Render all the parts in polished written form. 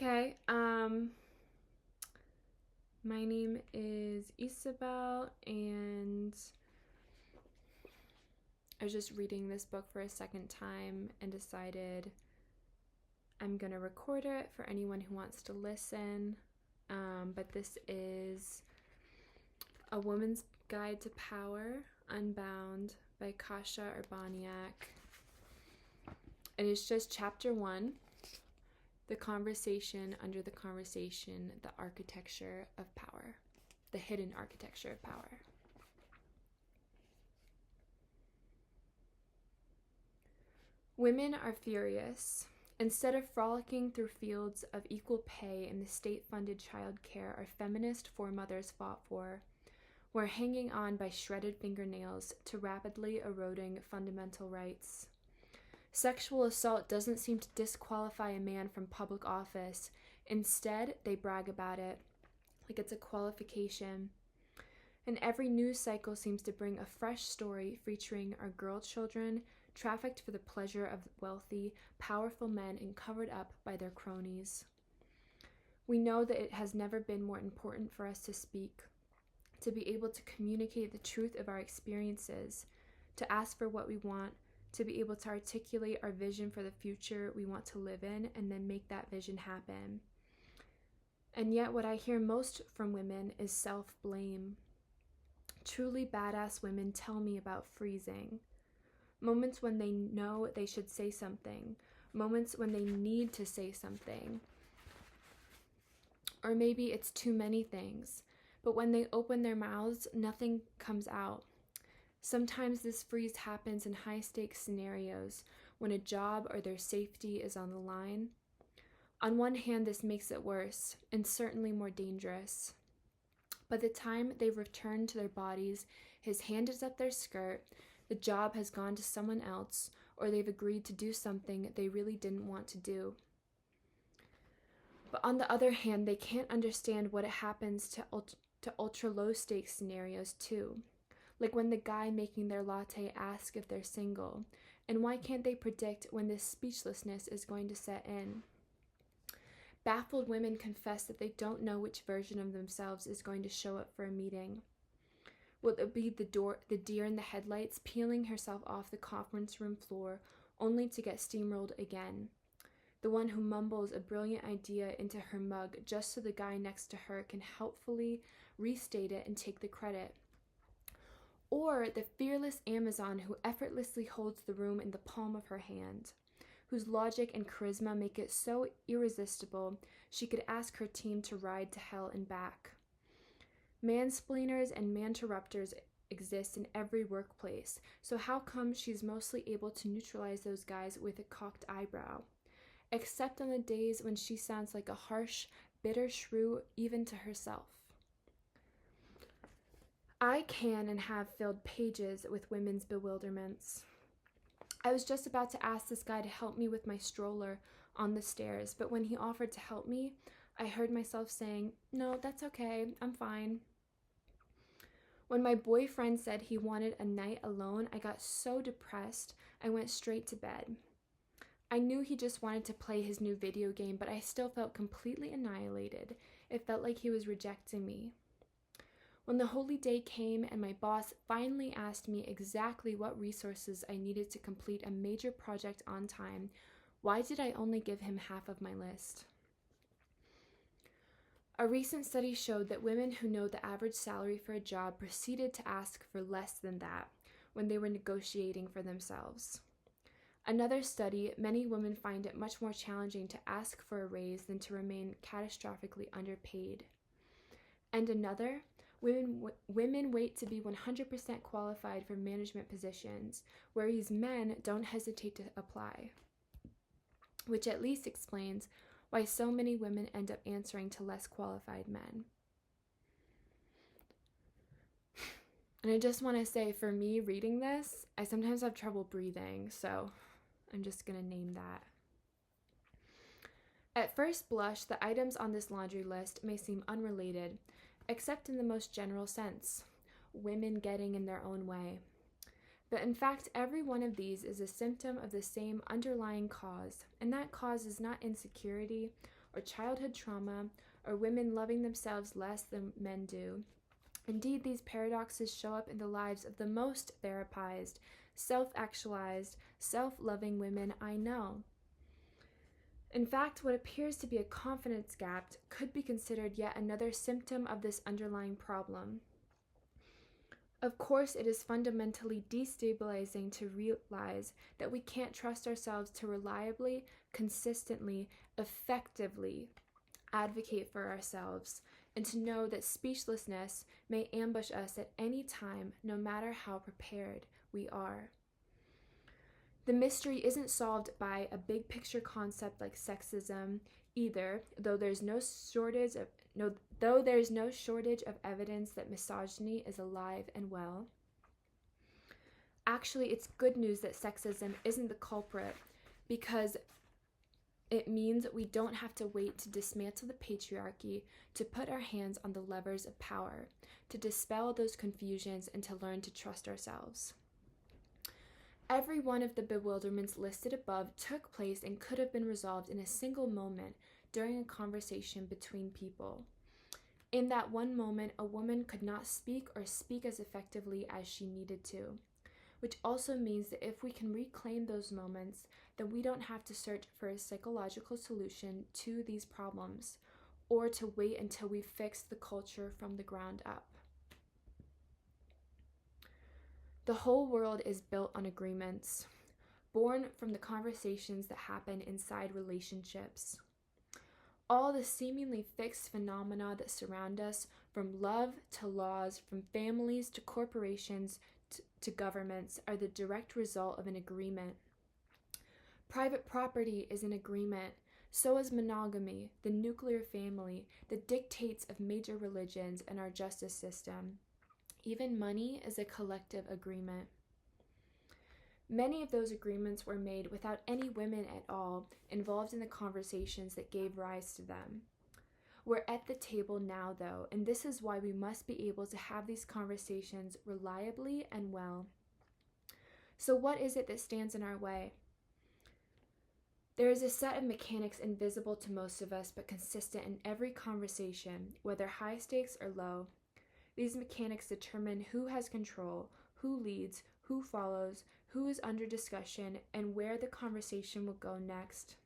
Okay, my name is Isabel, and I was just reading this book for a second time and decided I'm gonna record it for anyone who wants to listen. But this is A Woman's Guide to Power, Unbound by Kasia Urbaniak. And it's just chapter 1. The conversation under the conversation, the architecture of power, the hidden architecture of power. Women are furious. Instead of frolicking through fields of equal pay in the state-funded childcare our feminist foremothers fought for, we're hanging on by shredded fingernails to rapidly eroding fundamental rights. Sexual assault doesn't seem to disqualify a man from public office. Instead, they brag about it, like it's a qualification. And every news cycle seems to bring a fresh story featuring our girl children trafficked for the pleasure of wealthy, powerful men and covered up by their cronies. We know that it has never been more important for us to speak, to be able to communicate the truth of our experiences, to ask for what we want, to be able to articulate our vision for the future we want to live in and then make that vision happen. And yet what I hear most from women is self-blame. Truly badass women tell me about freezing. Moments when they know they should say something. Moments when they need to say something. Or maybe it's too many things. But when they open their mouths, nothing comes out. Sometimes this freeze happens in high-stakes scenarios when a job or their safety is on the line. On one hand, this makes it worse and certainly more dangerous. By the time they've returned to their bodies, his hand is up their skirt, the job has gone to someone else, or they've agreed to do something they really didn't want to do. But on the other hand, they can't understand what happens to ultra-low-stakes scenarios too. Like when the guy making their latte asks if they're single, and why can't they predict when this speechlessness is going to set in? Baffled women confess that they don't know which version of themselves is going to show up for a meeting. Will it be the deer in the headlights peeling herself off the conference room floor only to get steamrolled again? The one who mumbles a brilliant idea into her mug just so the guy next to her can helpfully restate it and take the credit? Or the fearless Amazon who effortlessly holds the room in the palm of her hand, whose logic and charisma make it so irresistible she could ask her team to ride to hell and back. Mansplainers and manterrupters exist in every workplace, so how come she's mostly able to neutralize those guys with a cocked eyebrow? Except on the days when she sounds like a harsh, bitter shrew even to herself. I can and have filled pages with women's bewilderments. I was just about to ask this guy to help me with my stroller on the stairs, but when he offered to help me, I heard myself saying, "No, that's okay, I'm fine." When my boyfriend said he wanted a night alone, I got so depressed, I went straight to bed. I knew he just wanted to play his new video game, but I still felt completely annihilated. It felt like he was rejecting me. When the holy day came and my boss finally asked me exactly what resources I needed to complete a major project on time, why did I only give him half of my list? A recent study showed that women who know the average salary for a job proceeded to ask for less than that when they were negotiating for themselves. Another study, many women find it much more challenging to ask for a raise than to remain catastrophically underpaid. And another, women wait to be 100% qualified for management positions, whereas men don't hesitate to apply. Which at least explains why so many women end up answering to less qualified men. And I just want to say, for me reading this, I sometimes have trouble breathing, so I'm just going to name that. At first blush, the items on this laundry list may seem unrelated, except in the most general sense, women getting in their own way. But in fact, every one of these is a symptom of the same underlying cause, and that cause is not insecurity or childhood trauma, or women loving themselves less than men do. Indeed, these paradoxes show up in the lives of the most therapized, self-actualized, self-loving women I know. In fact, what appears to be a confidence gap could be considered yet another symptom of this underlying problem. Of course, it is fundamentally destabilizing to realize that we can't trust ourselves to reliably, consistently, effectively advocate for ourselves, and to know that speechlessness may ambush us at any time, no matter how prepared we are. The mystery isn't solved by a big picture concept like sexism either, though there's no shortage of evidence that misogyny is alive and well. Actually, it's good news that sexism isn't the culprit, because it means we don't have to wait to dismantle the patriarchy to put our hands on the levers of power, to dispel those confusions, and to learn to trust ourselves. Every one of the bewilderments listed above took place and could have been resolved in a single moment during a conversation between people. In that one moment, a woman could not speak or speak as effectively as she needed to, which also means that if we can reclaim those moments, then we don't have to search for a psychological solution to these problems, or to wait until we fix the culture from the ground up. The whole world is built on agreements, born from the conversations that happen inside relationships. All the seemingly fixed phenomena that surround us, from love to laws, from families to corporations to governments, are the direct result of an agreement. Private property is an agreement. So is monogamy, the nuclear family, the dictates of major religions, and our justice system. Even money is a collective agreement. Many of those agreements were made without any women at all involved in the conversations that gave rise to them. We're at the table now, though, and this is why we must be able to have these conversations reliably and well. So what is it that stands in our way? There is a set of mechanics invisible to most of us, but consistent in every conversation, whether high stakes or low. These mechanics determine who has control, who leads, who follows, who is under discussion, and where the conversation will go next.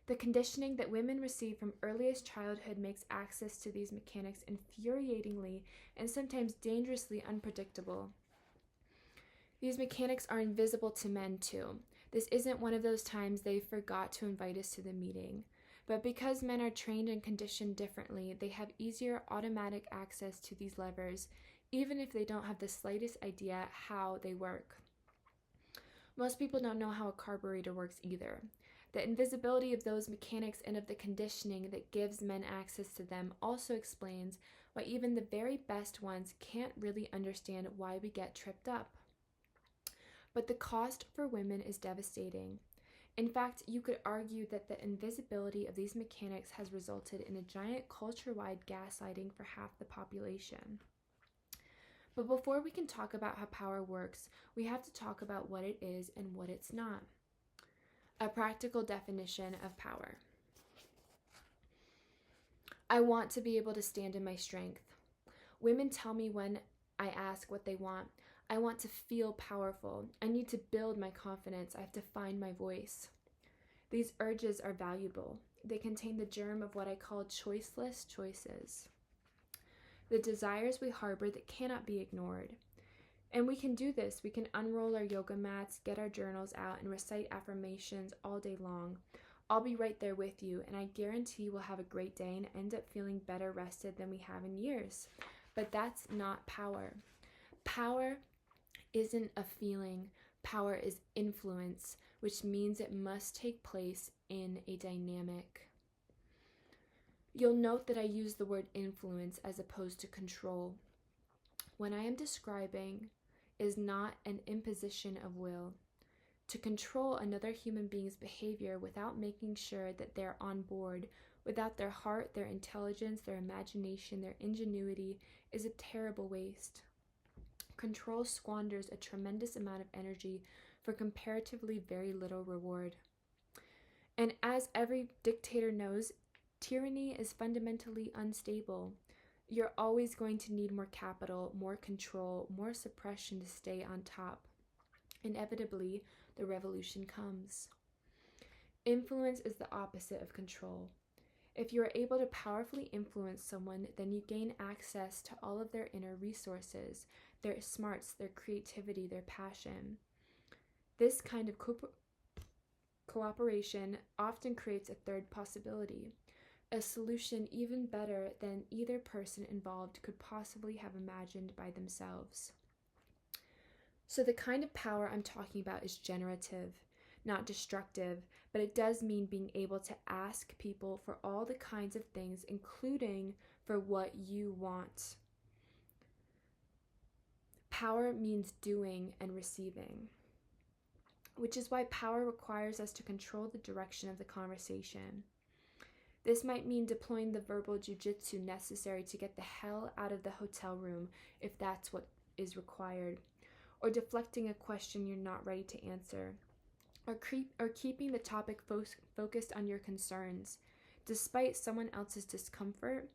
The conditioning that women receive from earliest childhood makes access to these mechanics infuriatingly and sometimes dangerously unpredictable. These mechanics are invisible to men too. This isn't one of those times they forgot to invite us to the meeting. But because men are trained and conditioned differently, they have easier automatic access to these levers, even if they don't have the slightest idea how they work. Most people don't know how a carburetor works either. The invisibility of those mechanics and of the conditioning that gives men access to them also explains why even the very best ones can't really understand why we get tripped up. But the cost for women is devastating. In fact, you could argue that the invisibility of these mechanics has resulted in a giant culture-wide gaslighting for half the population. But before we can talk about how power works, we have to talk about what it is and what it's not. A practical definition of power. I want to be able to stand in my strength. Women tell me when I ask what they want. I want to feel powerful. I need to build my confidence. I have to find my voice. These urges are valuable. They contain the germ of what I call choiceless choices. The desires we harbor that cannot be ignored. And we can do this. We can unroll our yoga mats, get our journals out, and recite affirmations all day long. I'll be right there with you, and I guarantee we'll have a great day and end up feeling better rested than we have in years. But that's not power. Power isn't a feeling. Power is influence, which means it must take place in a dynamic. You'll note that I use the word influence as opposed to control. When I am describing is not an imposition of will. To control another human being's behavior without making sure that they're on board, without their heart, their intelligence, their imagination, their ingenuity, is a terrible waste. Control squanders a tremendous amount of energy for comparatively very little reward. And as every dictator knows, tyranny is fundamentally unstable. You're always going to need more capital, more control, more suppression to stay on top. Inevitably, the revolution comes. Influence is the opposite of control. If you are able to powerfully influence someone, then you gain access to all of their inner resources, their smarts, their creativity, their passion. This kind of cooperation often creates a third possibility, a solution even better than either person involved could possibly have imagined by themselves. So the kind of power I'm talking about is generative, not destructive, but it does mean being able to ask people for all the kinds of things, including for what you want. Power means doing and receiving, which is why power requires us to control the direction of the conversation. This might mean deploying the verbal jujitsu necessary to get the hell out of the hotel room if that's what is required, or deflecting a question you're not ready to answer, or keeping the topic focused on your concerns, despite someone else's discomfort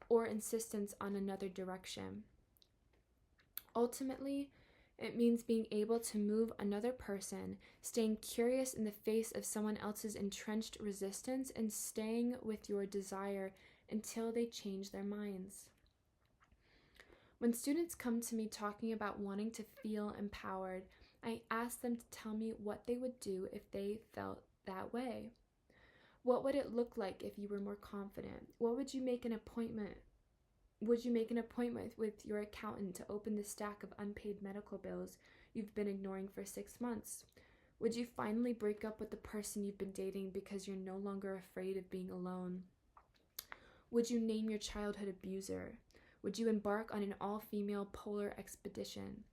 or insistence on another direction. Ultimately, it means being able to move another person, staying curious in the face of someone else's entrenched resistance, and staying with your desire until they change their minds. When students come to me talking about wanting to feel empowered, I ask them to tell me what they would do if they felt that way. What would it look like if you were more confident? Would you make an appointment with your accountant to open the stack of unpaid medical bills you've been ignoring for 6 months? Would you finally break up with the person you've been dating because you're no longer afraid of being alone? Would you name your childhood abuser? Would you embark on an all-female polar expedition?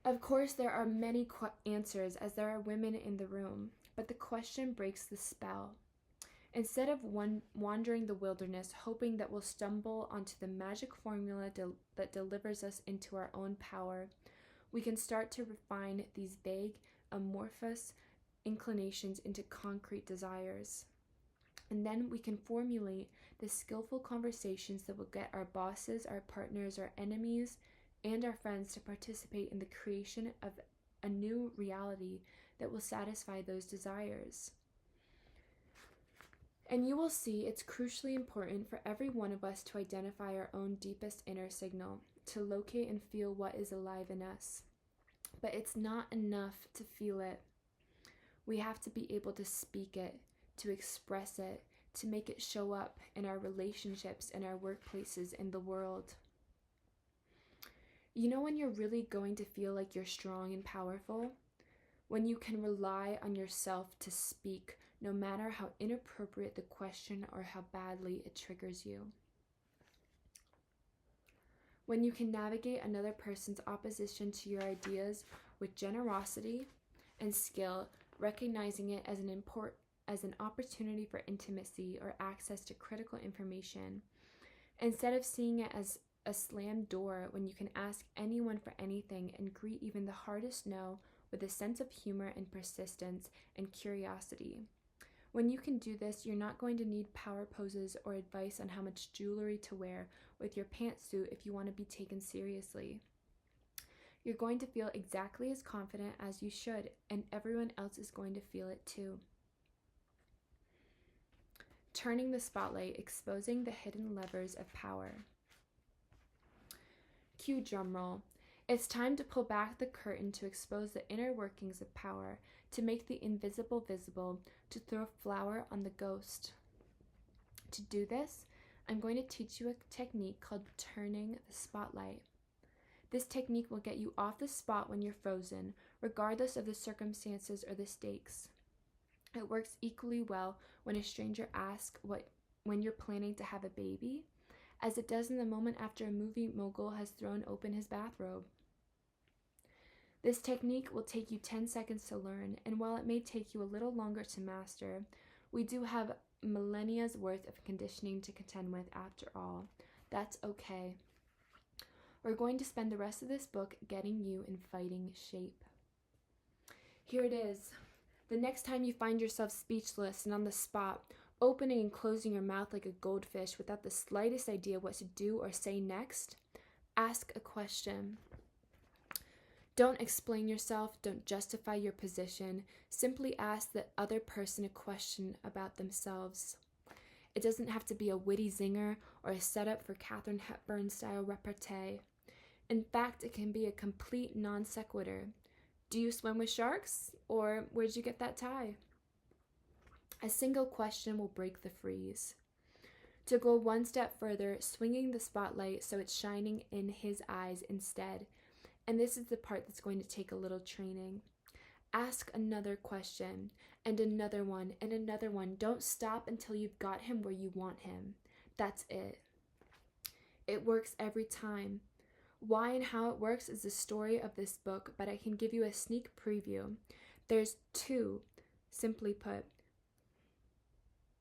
Of course, there are many answers, as there are women in the room, but the question breaks the spell. Instead of wandering the wilderness, hoping that we'll stumble onto the magic formula that delivers us into our own power, we can start to refine these vague, amorphous inclinations into concrete desires. And then we can formulate the skillful conversations that will get our bosses, our partners, our enemies, and our friends to participate in the creation of a new reality that will satisfy those desires. And you will see it's crucially important for every one of us to identify our own deepest inner signal, to locate and feel what is alive in us. But it's not enough to feel it. We have to be able to speak it, to express it, to make it show up in our relationships, in our workplaces, in the world. You know when you're really going to feel like you're strong and powerful? When you can rely on yourself to speak, no matter how inappropriate the question or how badly it triggers you. When you can navigate another person's opposition to your ideas with generosity and skill, recognizing it as an opportunity for intimacy or access to critical information, instead of seeing it as a slammed door when you can ask anyone for anything and greet even the hardest no with a sense of humor and persistence and curiosity. When you can do this, you're not going to need power poses or advice on how much jewelry to wear with your pantsuit if you want to be taken seriously. You're going to feel exactly as confident as you should, and everyone else is going to feel it too. Turning the spotlight, exposing the hidden levers of power. Cue drumroll. It's time to pull back the curtain to expose the inner workings of power, to make the invisible visible, to throw flour on the ghost. To do this, I'm going to teach you a technique called turning the spotlight. This technique will get you off the spot when you're frozen, regardless of the circumstances or the stakes. It works equally well when a stranger asks when you're planning to have a baby, as it does in the moment after a movie mogul has thrown open his bathrobe. This technique will take you 10 seconds to learn, and while it may take you a little longer to master, we do have millennia's worth of conditioning to contend with after all. That's okay. We're going to spend the rest of this book getting you in fighting shape. Here it is. The next time you find yourself speechless and on the spot, opening and closing your mouth like a goldfish without the slightest idea what to do or say next, ask a question. Don't explain yourself, don't justify your position, simply ask the other person a question about themselves. It doesn't have to be a witty zinger or a setup for Katharine Hepburn-style repartee. In fact, it can be a complete non sequitur. Do you swim with sharks? Or where'd you get that tie? A single question will break the freeze. To go one step further, swinging the spotlight so it's shining in his eyes instead. And this is the part that's going to take a little training. Ask another question, and another one, and another one. Don't stop until you've got him where you want him. That's it. It works every time. Why and how it works is the story of this book, but I can give you a sneak preview. There's two, simply put.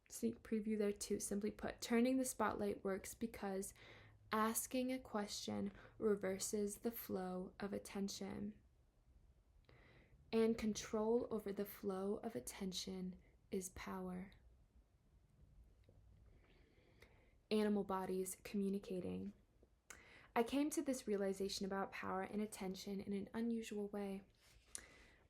Sneak preview there too, simply put. Turning the spotlight works because asking a question reverses the flow of attention. And control over the flow of attention is power. Animal bodies communicating. I came to this realization about power and attention in an unusual way.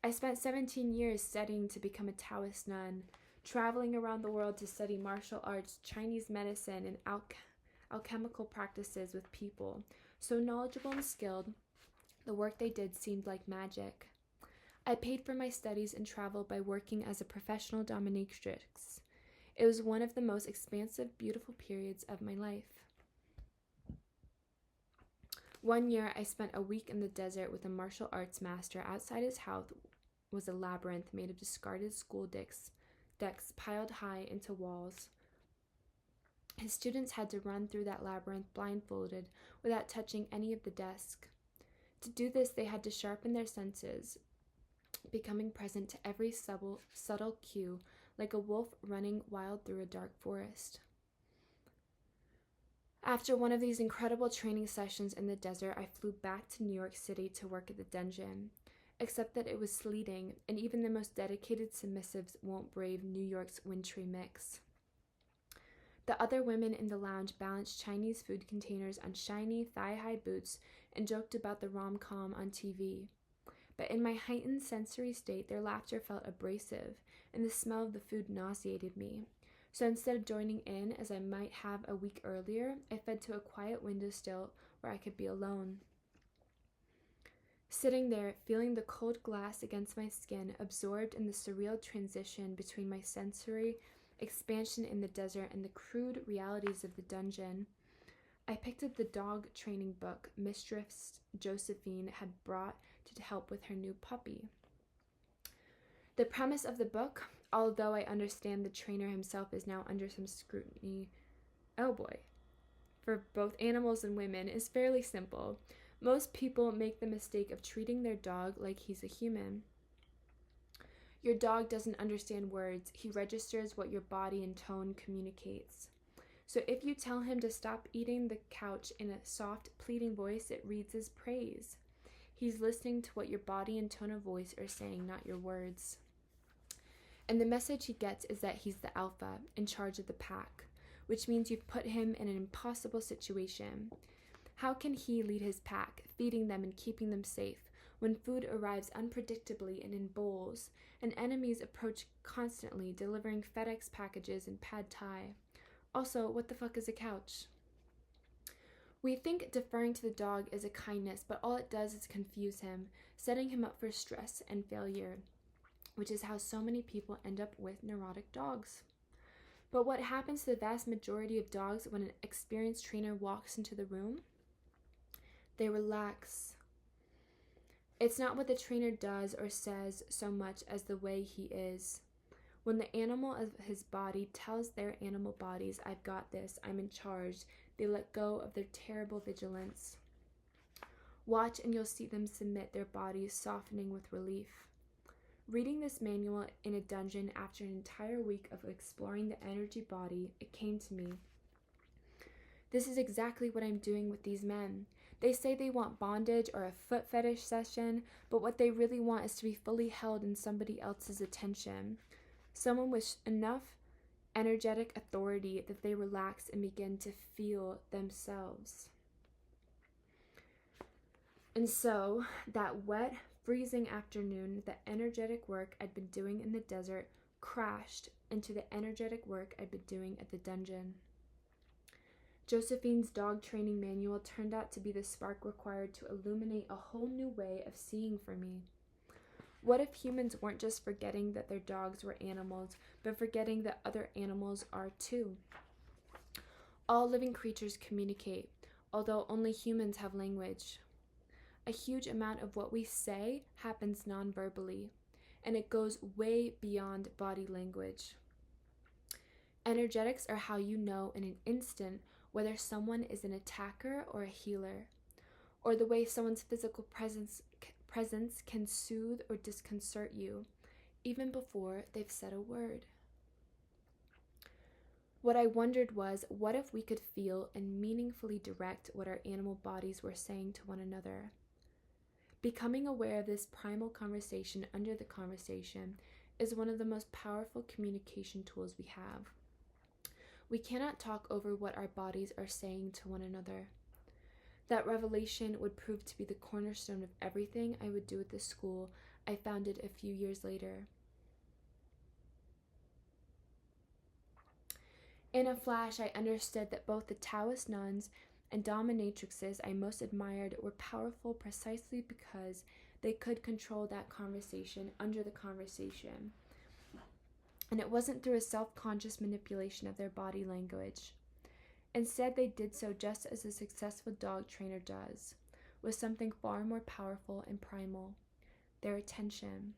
I spent 17 years studying to become a Taoist nun, traveling around the world to study martial arts, Chinese medicine, and alchemical practices with people. So knowledgeable and skilled, the work they did seemed like magic. I paid for my studies and travel by working as a professional dominatrix. It was one of the most expansive, beautiful periods of my life. One year, I spent a week in the desert with a martial arts master. Outside his house was a labyrinth made of discarded school decks piled high into walls. His students had to run through that labyrinth blindfolded without touching any of the desks. To do this, they had to sharpen their senses, becoming present to every subtle cue, like a wolf running wild through a dark forest. After one of these incredible training sessions in the desert, I flew back to New York City to work at the dungeon, except that it was sleeting, and even the most dedicated submissives won't brave New York's wintry mix. The other women in the lounge balanced Chinese food containers on shiny, thigh-high boots and joked about the rom-com on TV. But in my heightened sensory state, their laughter felt abrasive, and the smell of the food nauseated me. So instead of joining in, as I might have a week earlier, I fled to a quiet windowsill where I could be alone. Sitting there, feeling the cold glass against my skin, absorbed in the surreal transition between my sensory expansion in the desert and the crude realities of the dungeon, I picked up the dog training book Mistress Josephine had brought to help with her new puppy. The premise of the book, although I understand the trainer himself is now under some scrutiny, oh boy, for both animals and women, is fairly simple. Most people make the mistake of treating their dog like he's a human. Your dog doesn't understand words. He registers what your body and tone communicates. So if you tell him to stop eating the couch in a soft, pleading voice, it reads as praise. He's listening to what your body and tone of voice are saying, not your words. And the message he gets is that he's the alpha, in charge of the pack, which means you've put him in an impossible situation. How can he lead his pack, feeding them and keeping them safe, when food arrives unpredictably and in bowls, and enemies approach constantly, delivering FedEx packages and pad thai? Also, what the fuck is a couch? We think deferring to the dog is a kindness, but all it does is confuse him, setting him up for stress and failure, which is how so many people end up with neurotic dogs. But what happens to the vast majority of dogs when an experienced trainer walks into the room? They relax. It's not what the trainer does or says so much as the way he is. When the animal of his body tells their animal bodies, I've got this, I'm in charge, they let go of their terrible vigilance. Watch and you'll see them submit, their bodies softening with relief. Reading this manual in a dungeon after an entire week of exploring the energy body, it came to me. This is exactly what I'm doing with these men. They say they want bondage or a foot fetish session, but what they really want is to be fully held in somebody else's attention. Someone with enough energetic authority that they relax and begin to feel themselves. And so, that wet, freezing afternoon, the energetic work I'd been doing in the desert crashed into the energetic work I'd been doing at the dungeon. Josephine's dog training manual turned out to be the spark required to illuminate a whole new way of seeing for me. What if humans weren't just forgetting that their dogs were animals, but forgetting that other animals are too? All living creatures communicate, although only humans have language. A huge amount of what we say happens non-verbally, and it goes way beyond body language. Energetics are how you know in an instant whether someone is an attacker or a healer, or the way someone's physical presence can soothe or disconcert you, even before they've said a word. What I wondered was, what if we could feel and meaningfully direct what our animal bodies were saying to one another? Becoming aware of this primal conversation under the conversation is one of the most powerful communication tools we have. We cannot talk over what our bodies are saying to one another. That revelation would prove to be the cornerstone of everything I would do at the school I founded a few years later. In a flash, I understood that both the Taoist nuns and dominatrixes I most admired were powerful precisely because they could control that conversation under the conversation. And it wasn't through a self-conscious manipulation of their body language. Instead, they did so just as a successful dog trainer does, with something far more powerful and primal: their attention.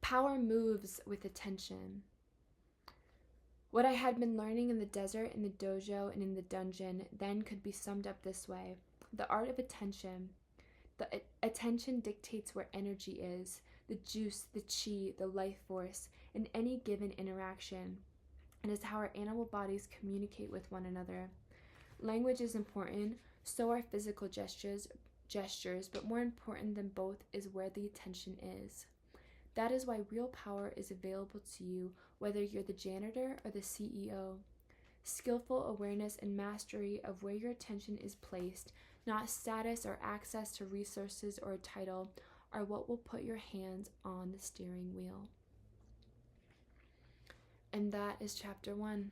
Power moves with attention. What I had been learning in the desert, in the dojo, and in the dungeon then could be summed up this way: the art of attention. The attention dictates where energy is, the juice, the chi, the life force, in any given interaction. It is how our animal bodies communicate with one another. Language is important, so are physical gestures, but more important than both is where the attention is. That is why real power is available to you, whether you're the janitor or the CEO. Skillful awareness and mastery of where your attention is placed, not status or access to resources or a title, are what will put your hands on the steering wheel. And that is chapter 1.